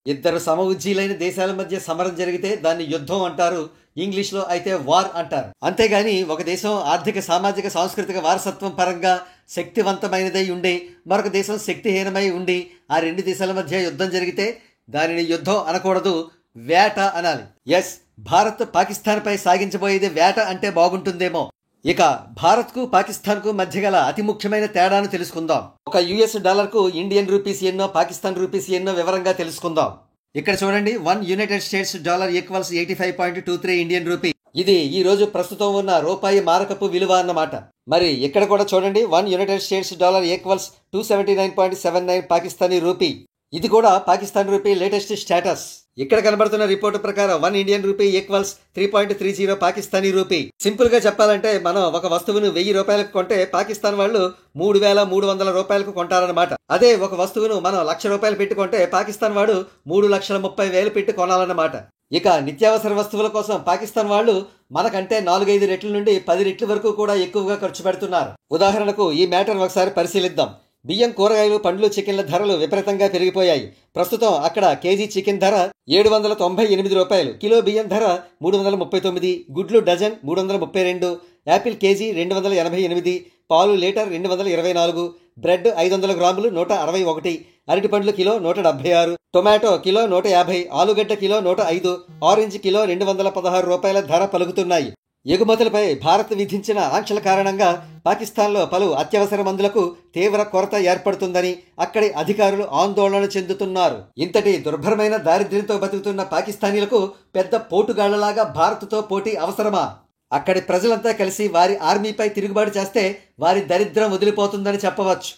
ఇద్దరు సమఉజ్జీలైన దేశాల మధ్య సమరం జరిగితే దాన్ని యుద్ధం అంటారు, ఇంగ్లీష్లో అయితే వార్ అంటారు. అంతేగాని ఒక దేశం ఆర్థిక సామాజిక సాంస్కృతిక వారసత్వం పరంగా శక్తివంతమైనదై ఉండి మరొక దేశం శక్తిహీనమై ఉండి ఆ రెండు దేశాల మధ్య యుద్ధం జరిగితే దానిని యుద్ధం అనకూడదు, వేట అనాలి. ఎస్, భారత్ పాకిస్తాన్పై సాగించబోయేది వేట అంటే బాగుంటుందేమో. ఇక భారత్కు పాకిస్తాన్కు మధ్య గల అతి ముఖ్యమైన తేడాను తెలుసుకుందాం. ఒక యుఎస్ డాలర్కు ఇండియన్ రూపీస్ ఎన్నో, పాకిస్తాన్ రూపీస్ ఎన్నో వివరంగా తెలుసుకుందాం. ఇక్కడ చూడండి, 1 United states dollar equals 85.23 Indian rupee. ఇది ఈ రోజు ప్రస్తుతం ఉన్న రూపాయి మారకపు విలువ అన్నమాట. మరి ఇక్కడ కూడా చూడండి, 1 United states dollar equals 279.79 Pakistani rupee. ఇది కూడా పాకిస్తాన్ రూపీ లేటెస్ట్ స్టేటస్. ఇక్కడ కనబడుతున్న రిపోర్టు ప్రకారం 1 Indian rupee equals 3.30 Pakistani rupee. Simple గా చెప్పాలంటే మనం ఒక వస్తువును 1000 రూపాయలకు కొంటే పాకిస్తాన్ వాళ్ళు 3300 రూపాయలకు కొంటారన్నమాట. అదే ఒక వస్తువును మనం 1,00,000 రూపాయలు పెట్టి కొంటే పాకిస్తాన్ వాడు 3,30,000 పెట్టి కొనాలన్నమాట. ఇక నిత్యావసర వస్తువుల కోసం పాకిస్తాన్ వాళ్ళు మనకంటే 4-5 రెట్ల నుండి 10 రెట్ల వరకు కూడా ఎక్కువగా ఖర్చు పెడుతున్నారు. ఉదాహరణకు ఈ మ్యాటర్ ఒకసారి పరిశీలిద్దాం. బియ్యం, కూరగాయలు, పండ్లు, చికెన్ల ధరలు విపరీతంగా పెరిగిపోయాయి. ప్రస్తుతం అక్కడ కేజీ చికెన్ ధర 798 రూపాయలు, కిలో బియ్యం ధర 339, గుడ్లు డజన్ 332, యాపిల్ కేజీ 288, పాలు లీటర్ 224, బ్రెడ్ 500 గ్రాములు 161, అరటిపండ్లు కిలో 176, టొమాటో కిలో 150, ఆలుగడ్డ కిలో 105, ఆరెంజ్ కిలో 216 రూపాయల ధర పలుకుతున్నాయి. ఎగుమతులపై భారత్ విధించిన ఆంక్షల కారణంగా పాకిస్తాన్లో పలు అత్యవసర మందులకు తీవ్ర కొరత ఏర్పడుతుందని అక్కడి అధికారులు ఆందోళన చెందుతున్నారు. ఇంతటి దుర్భరమైన దారిద్ర్యంతో బతుకుతున్న పాకిస్తానీలకు పెద్ద పోటుగాళ్లలాగా భారత్తో పోటీ అవసరమా? అక్కడి ప్రజలంతా కలిసి వారి ఆర్మీపై తిరుగుబాటు చేస్తే వారి దరిద్రం వదిలిపోతుందని చెప్పవచ్చు.